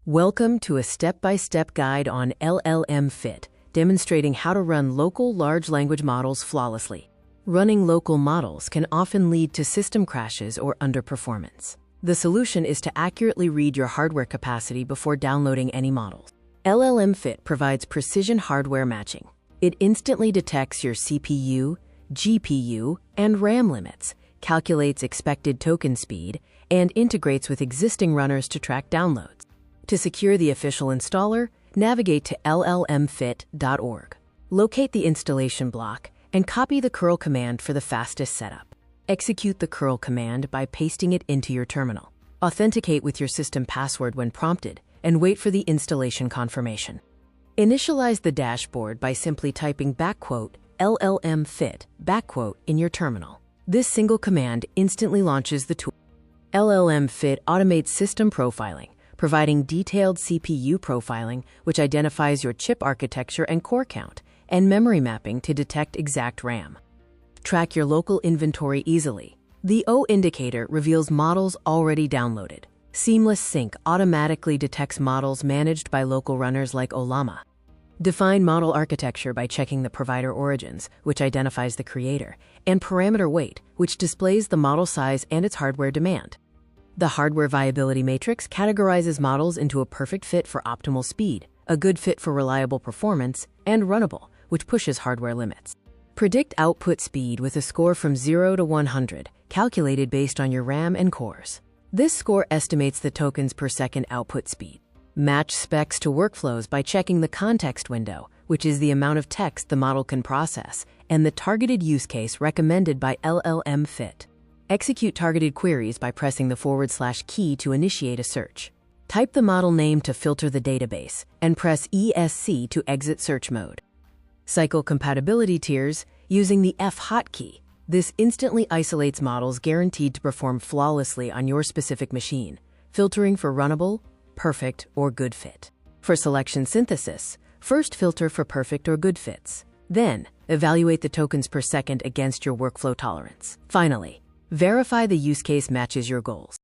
Welcome to a step-by-step guide on LLM-FIT, demonstrating how to run local large language models flawlessly. Running local models can often lead to system crashes or underperformance. The solution is to accurately read your hardware capacity before downloading any models. LLM-FIT provides precision hardware matching. It instantly detects your CPU, GPU, and RAM limits, calculates expected token speed, and integrates with existing runners to track downloads. To secure the official installer, navigate to LLMFIT.org. Locate the installation block and copy the curl command for the fastest setup. Execute the curl command by pasting it into your terminal. Authenticate with your system password when prompted and wait for the installation confirmation. Initialize the dashboard by simply typing $LLMFIT in your terminal. This single command instantly launches the tool. LLM-FIT automates system profiling, providing detailed CPU profiling, which identifies your chip architecture and core count, and memory mapping to detect exact RAM. Track your local inventory easily. The O indicator reveals models already downloaded. Seamless Sync automatically detects models managed by local runners like Ollama. Define model architecture by checking the provider origins, which identifies the creator, and parameter weight, which displays the model size and its hardware demand. The hardware viability matrix categorizes models into a perfect fit for optimal speed, a good fit for reliable performance, and runnable, which pushes hardware limits. Predict output speed with a score from 0 to 100, calculated based on your RAM and cores. This score estimates the tokens per second output speed. Match specs to workflows by checking the context window, which is the amount of text the model can process, and the targeted use case recommended by LLM-FIT. Execute targeted queries by pressing the / key to initiate a search. Type the model name to filter the database, and press ESC to exit search mode. Cycle compatibility tiers using the F hotkey. This instantly isolates models guaranteed to perform flawlessly on your specific machine, filtering for runnable, perfect, or good fit. For selection synthesis, first filter for perfect or good fits. Then, evaluate the tokens per second against your workflow tolerance. Finally, verify the use case matches your goals.